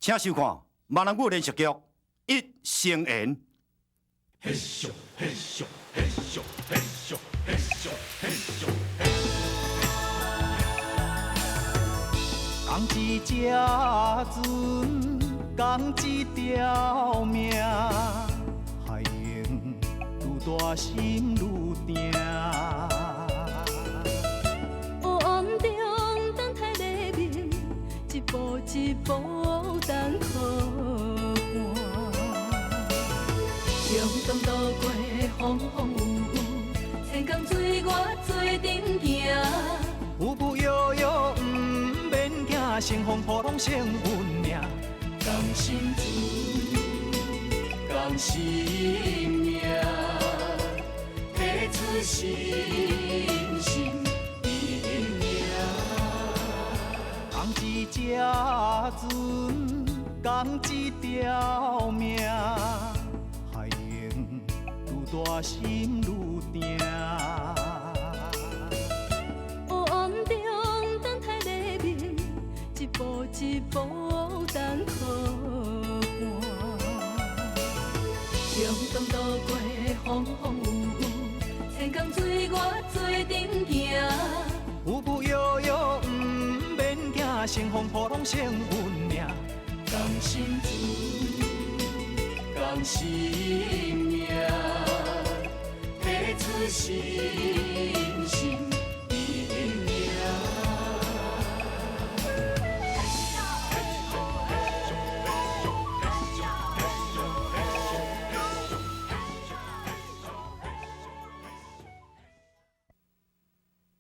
请收看闽南语连续剧《一生缘》。嘿咻嘿咻嘿咻嘿咻嘿咻嘿咻嘿。共一只船，共一条命，海用愈大心愈定。黑暗中等待黎明，一步一步等靠岸。向东渡过风风雨雨，千江水我做阵行。浮浮摇摇，不免惊，乘风破浪成运命。共心志，共心命，提出信心一命。共一只船，共一条命，海用愈大心愈定。黑暗中等待黎明，一步一步等靠岸。向东渡过风风雨雨，千江水我做阵行。浮浮摇摇，不免惊，乘风破浪成运命。共心志，共心命，提出信心一命。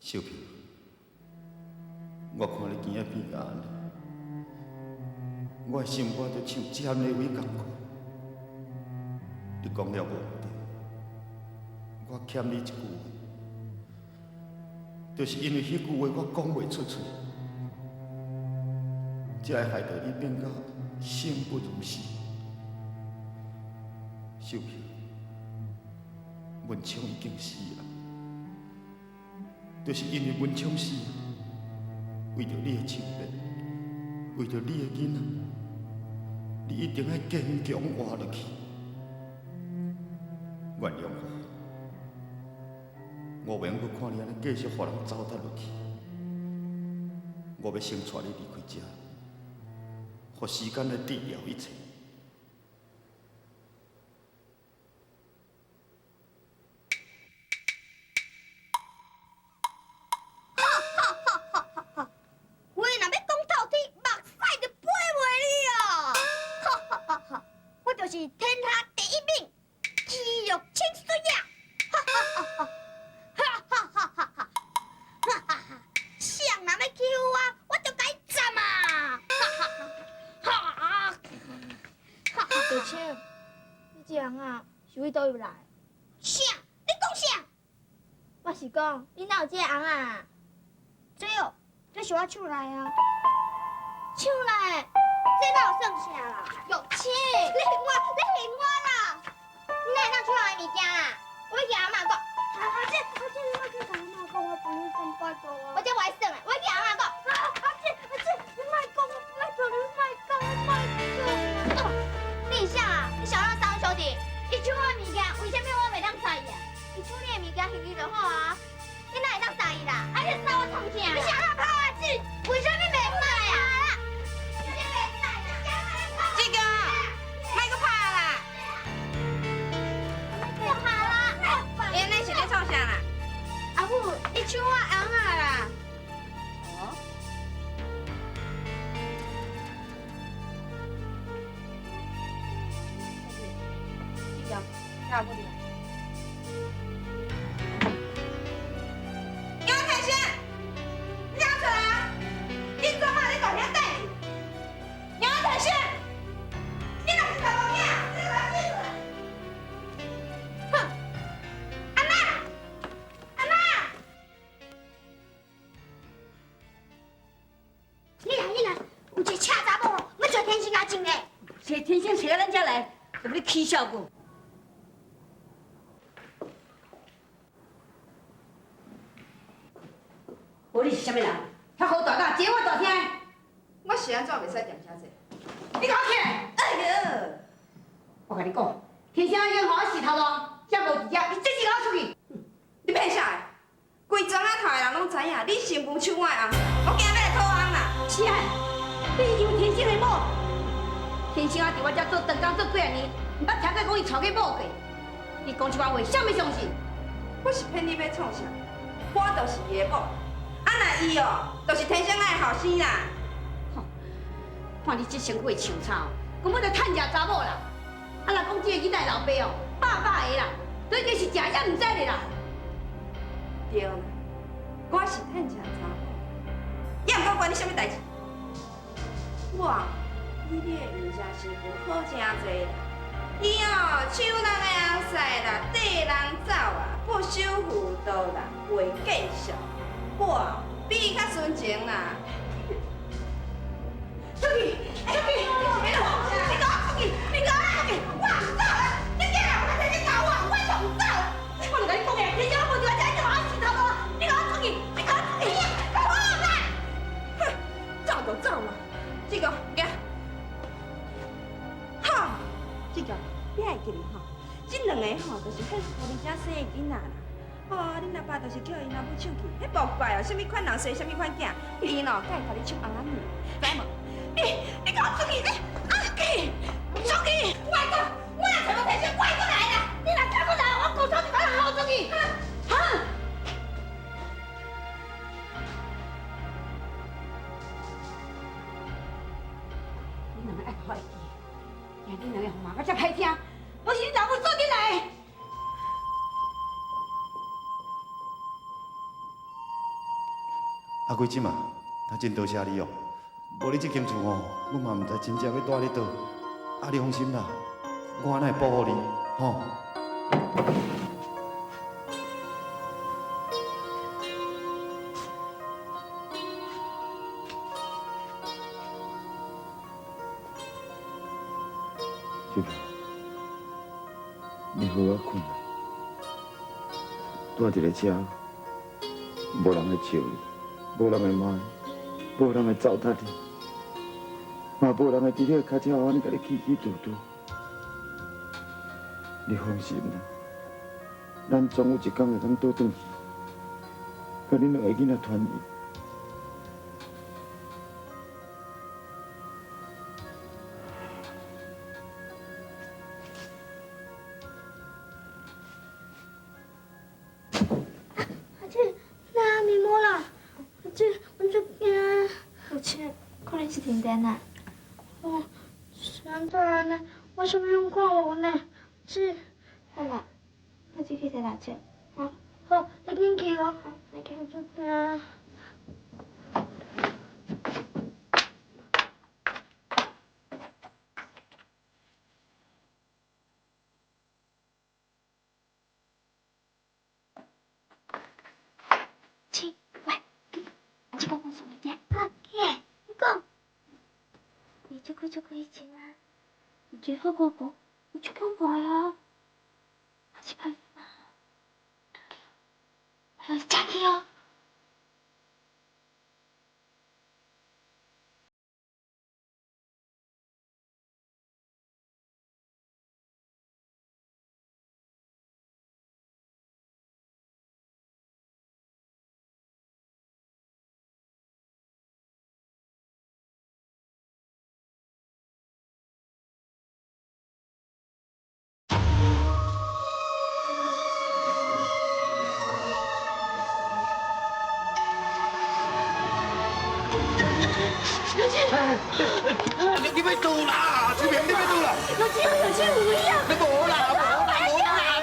小平，我看你今仔变甲安尼，我的心肝就像尖的尾共款。你讲了无对，我欠你一句话，就是因为迄句话我讲袂出嘴，才会害得你变甲生不如死。小平，文昌已经死了。就是因为文昌死，为着你的亲命，为着你的囡仔，你一定要坚强活落去。原谅我袂用阁看你安尼继续互人糟蹋落去。我要先带你离开这，互时间来治疗一切。是天下第一名，肌肉清水呀！哈哈哈哈哈哈哈哈哈！谁人要欺负我，我就该斩啊！哈哈哈！小青，你这人啊，是为倒入来？啥？你讲啥？我是讲，你哪有这个翁啊？这哦，这是我手来啊！手来，这哪有算啥啦？有钱，你骗我啦！你哪会当抢人的物件啦？我要甲阿妈讲。阿姐，你莫去甲阿妈讲，我帮你算拜托啊！我这袂算的，我要甲阿妈讲。阿姐，你莫讲，拜托你莫讲，拜托。你啥啊？你小让三兄弟，伊抢我的物件，为什么我袂当杀伊啊？伊抢你的物件，还你就好啊。你哪会当杀伊啦？啊，你杀我创啥？你想让他阿姊，为什么袂杀啊？这个，莫搁拍啦！别拍啦！你安尼是咧创啥啦？阿母，你抢我翁啊啦！哦。这个，要不你来。杨凯旋，你哪出来啊？你做嘛咧搞遐代志？杨凯旋，你若是查某囝，你就来记住。哼！阿妈，阿妈。你来，有一个车查某，要找天星阿静嘞。找天星找咱遮来，就要起笑我。无你是啥物人？遐好大胆，坐我大厅。我是安怎袂使踮遮坐？你给我起来！哎呦，我跟你讲，天生已经互我死头咯，才无一只，你这时给我出去！你骗啥的？规庄仔头的人拢知影，你是无手我的翁，我惊要来讨翁啦！是啊，你是因为天生的某，天生啊伫我遮做长工做几啊年，毋捌听过讲伊娶去某过。你讲这番话，啥物相信？我是骗你要创啥？我就是伊的某，啊那伊哦，就是天生爱的后生啦。吼，看你这身躯像草，根本就趁食查某啦。啊，若讲这个囡仔老爸哦，爸爸的啦，都已经是食也毋知的啦。对啦，我是趁食查某，也毋管管你啥物代志。我比你的毋成媳妇好真济啦。伊哦，手人的红婿啦，缀人走啊，不守妇道啦，袂继续。我比伊较纯情啦。出去，出去！你给我出去！你给我出去！我唔走啦！你今日我睇你搞我，我就唔走啦！我就跟你讲嘅，你叫我无条件就把我死头咯！你给我出去！你给我出去！给我啦！哼，走就走嘛，这个呀，好，这个你爱记哩吼，这两个吼就是迄互你遮生的囡仔啦。哦，恁阿爸就是叫因阿母抢去，迄无怪哦，什么款人生什么款囝，伊喏，该甲你抢红仔面，知无？你给我出去！出去！出去！外公，我若找到天生怪过来啦！你若找过来，我狗手就把你薅出去！哈！你两个爱好会记，惊你两个骂我遮歹听，都是你老母做进来的。阿贵姊嘛，真多谢你哦。无你这间厝哦，我嘛毋知真正要住咧倒。啊，你放心啦，我安尼会保护你，吼。媳妇，你好啊困啊，住伫咧遮，无人会笑你，无人会骂你。无人会糟蹋你，嘛无人会伫你的脚趾后安尼甲你起起嘟嘟。你放心啦，咱总有一天会当倒转去，甲恁两个囡仔团圆。阿姐，那面膜啦，阿姐，我就惊。而且可能是停电啦。哦，是安怎安尼？我想要看我呢，姐。好啦，我去洗头去。好，好，你紧去哦。好，你去。我就惊。姐，喂，阿姐讲讲什么的？啊，姐，你讲。你这个以前啊，你最好过过，你就讲话啊。阿姐怕嘛？还有假的哦。你要倒啦，出面你要倒啦！老姐，有些有影。你无啦，无啦，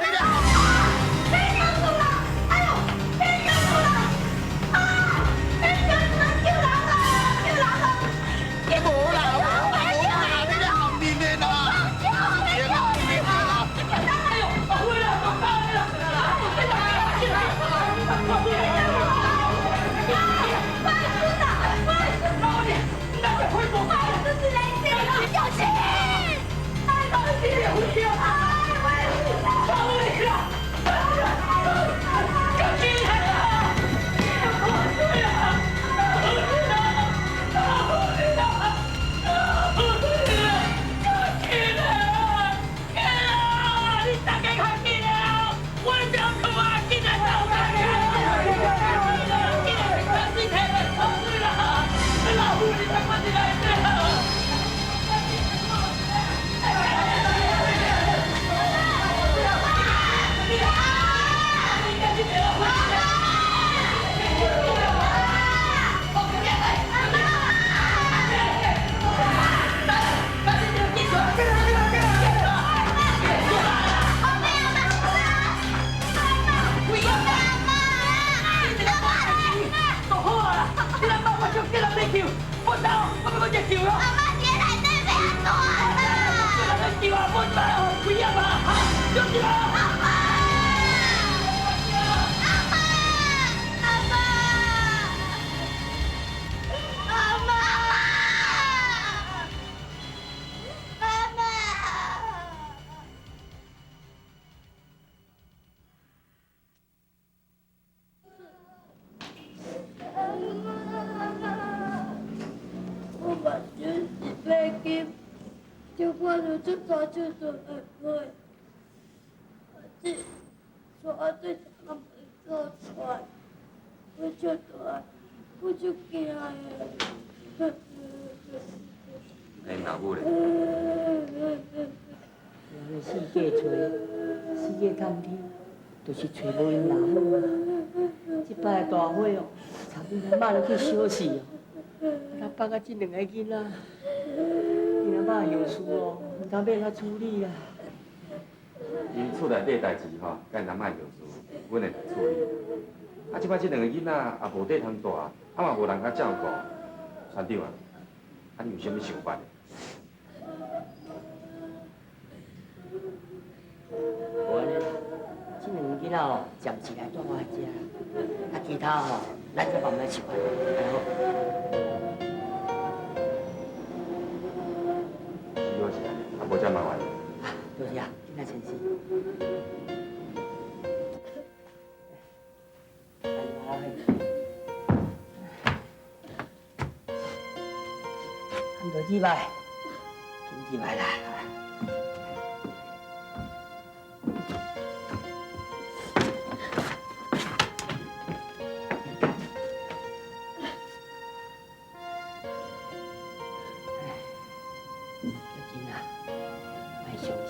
你啦！天亮了！哎呦，天亮了！啊，天亮了！救人啊！救人啊！你无啦，你咧含面的啦！哎呦，回来，我告你了！小心！哎，老姐，哎，我飞机，就看到这大这大的飞，这抓对他们做船，我就大，我就惊的。哎，老母咧，人的世界找，世界探天，就是找无因老母啊。这摆的大火哦，差点阿妈就去烧死哦。他放啊这两个囡仔，因阿妈有事哦，唔知要怎处理啦。因厝内底代志吼，甲因阿嬷有事，阮会处理。啊，即摆这两个囡仔也无地通住，啊嘛无人甲照顾，船长啊，啊你有啥物想法？无安尼啦，这两个囡仔哦，暂时来住我遮，啊其他吼，咱再慢慢想办，然后。是好是安尼，啊无遮麻烦。多谢啊，今仔先生。看到几摆，今几摆啦。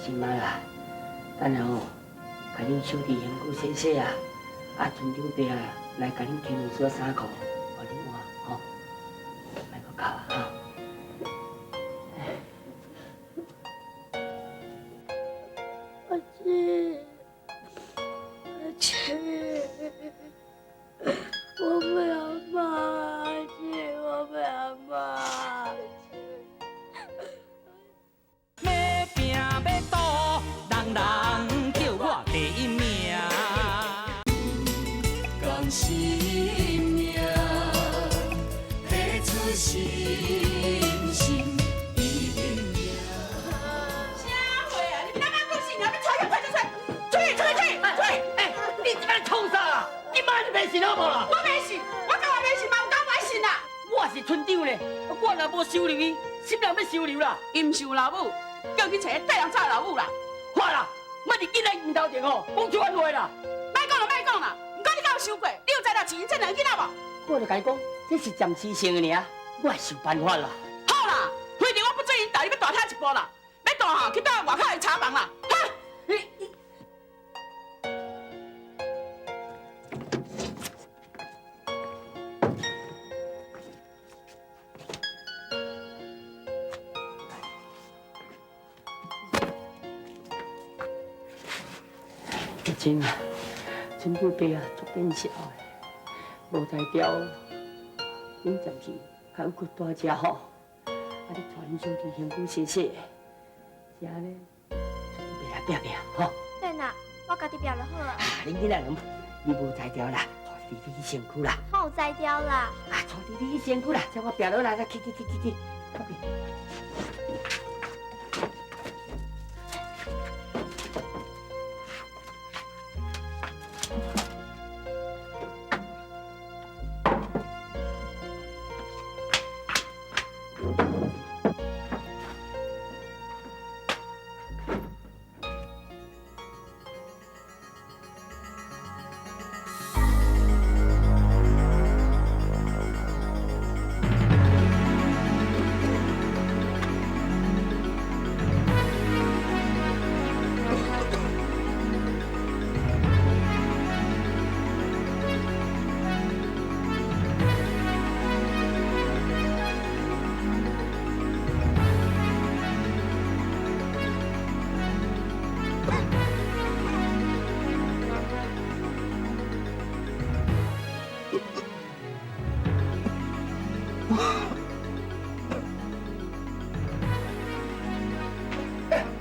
心啊啦，等下哦，甲恁小弟辛苦洗洗啊，啊村长伯啊来甲恁添两双衫裤，互恁换吼，莫搁哭啊哈。阿姐，阿姐，我不要妈，阿姐，我不要妈。要拼要赌，人人叫我第一名。讲生命，提出信心，一定赢。啥话啊？你们哪讲信啊？你出去，快出去！出去！哎，你这摆创啥啦？你妈就袂信好无啦？我袂信，我讲我袂信嘛，有讲我信啦。我是村长咧，我若无收留伊，谁人要收留啦？伊毋是有老母，叫去找对人找老母啦。好啦，莫伫囡仔面头前吼讲出番话啦。莫讲啦，毋管你敢有想过，你有知道是因这两个囡仔无？我就甲伊讲，这是暂时性的尔，我会想办法啦。好啦，反正我不准因带你要大听一步啦，要大吼去到外口的茶房啦。哈！真啊，村长伯啊，足变小的，无才调，恁暂时甲骨大只吼，啊，你带恁兄弟辛苦洗洗，这样呢，村长伯来拼拼吼。对啦，我家己表就好啊。恁囡仔人，你无才调啦，带弟弟去辛苦啦。我有摘掉啦。啊，带弟弟去辛苦啦，叫我拼落来啦，去，后边。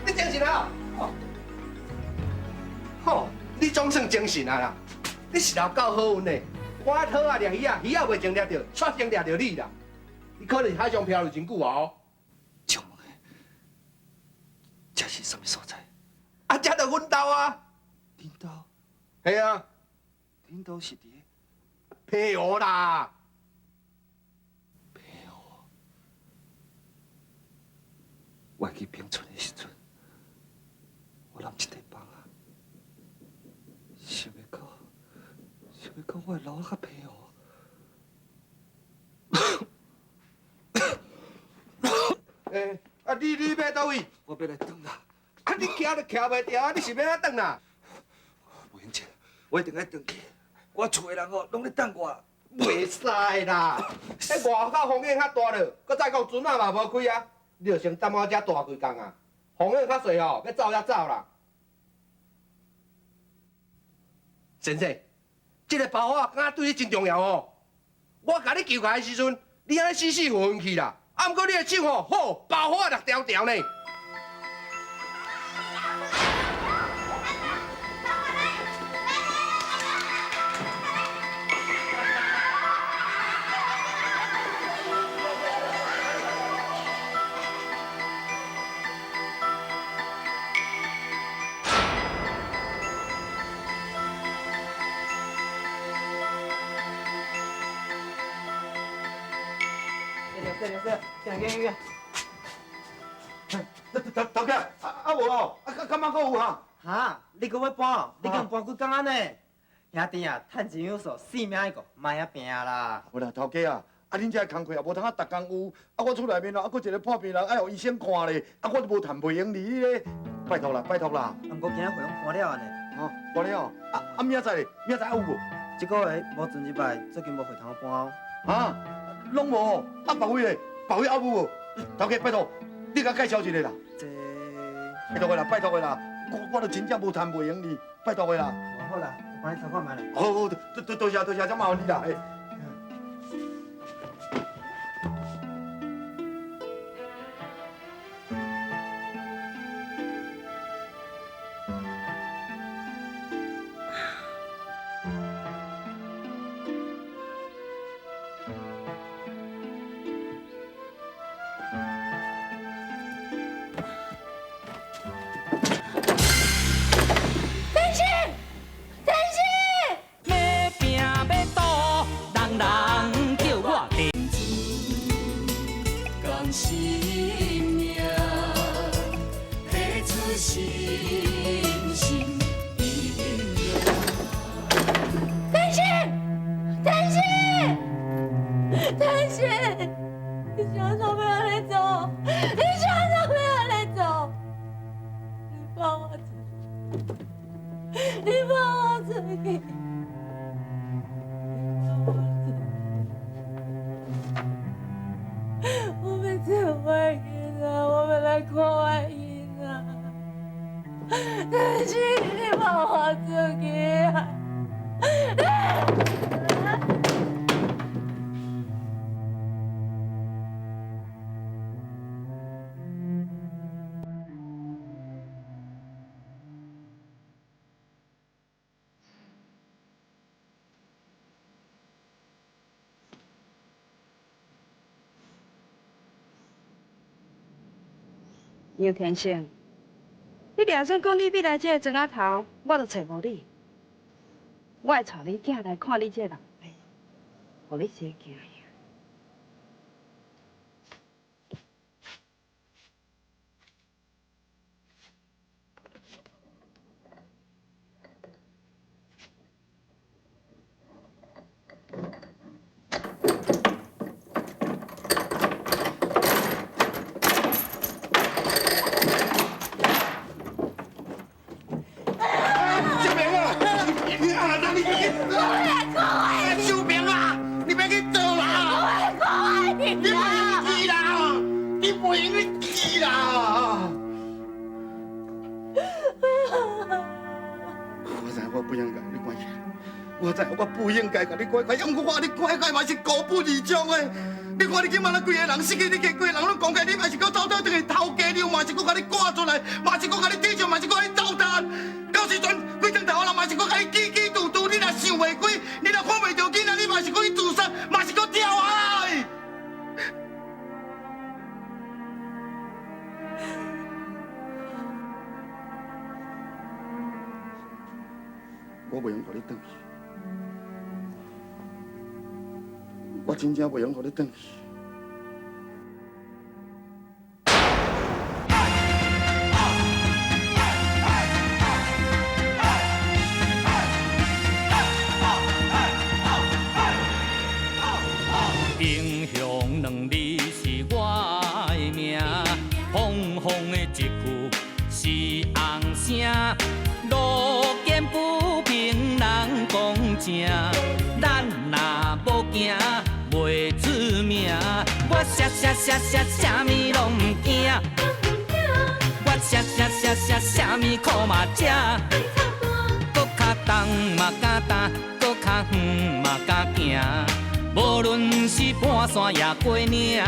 你精神啊？吼，你总算精神啊啦！你是老够好运的，我讨啊掠鱼啊，鱼啊袂前掠着，却先掠着你啦！你可能是海上漂流真久啊哦。请问，这是什么所在？啊，这就阮兜啊。恁兜？系啊，恁兜是伫皮湖啦。皮湖。我去平村的时阵，我揽一块房啊，想要讲我会留较平哦。你要倒位？我要来转啦。啊，你徛都徛袂牢，你是要哪转啦？无用钱，我一定爱转去。我厝的人哦，拢咧等我。袂使啦！迄外口风险较大了，搁再讲船啊嘛无开啊，你着先等我遮大几工啊。风险较细哦，要走才走啦。先生，这个包袱敢对你真重要哦。我甲你求开的时阵，你安尼死死混混去啦。啊，毋过你的手吼好，包袱6条条呢。头家，无哦，敢嘛阁有哈？哈，你搁要搬？你敢搬几工安尼？兄弟啊，趁钱有数，性命迄个，莫遐拼啦。有啦，头家啊，恁这工课也无通逐工有，我厝内面哦，还佫一个破病人，爱互医生看咧，我都无趁袂用你咧，拜托啦，拜托啦。毋过今仔会用搬了安尼。哦，搬了哦，明仔载咧，明仔载有无？这个月无前一摆，最近无会通搬哦。啊，拢无，别位咧，别位有无？头家拜托，你甲介绍一个啦。这拜托个啦，拜托个啦，我都真正无趁袂用你，拜托个啦。好啦，我帮你参看卖啦。好，多谢，真麻烦你啦。杨天生，你俩算讲你要来这个庄仔头，我就找无你。我会带你囝来看你这个人辈，互你小惊呀。我不应该甲你拐拐，因为我你拐拐嘛是孤不二种的。你看你今仔日规个人死去，你家规个人拢讲起，你嘛是搁走倒转去偷家，你嘛是搁甲你赶出来，嘛是搁甲你抵上，嘛是搁甲你糟蹋。到时阵规张台湾人嘛是搁甲你起起嘟嘟，你若想袂开，你若看袂着囡仔，你嘛是搁去自杀，嘛是搁跳海。我袂用甲你转去。我真正袂用互你转去。啥物拢唔惊，我啥物苦嘛吃，搁较重嘛敢担，搁较远嘛敢行，无论是半山也过岭。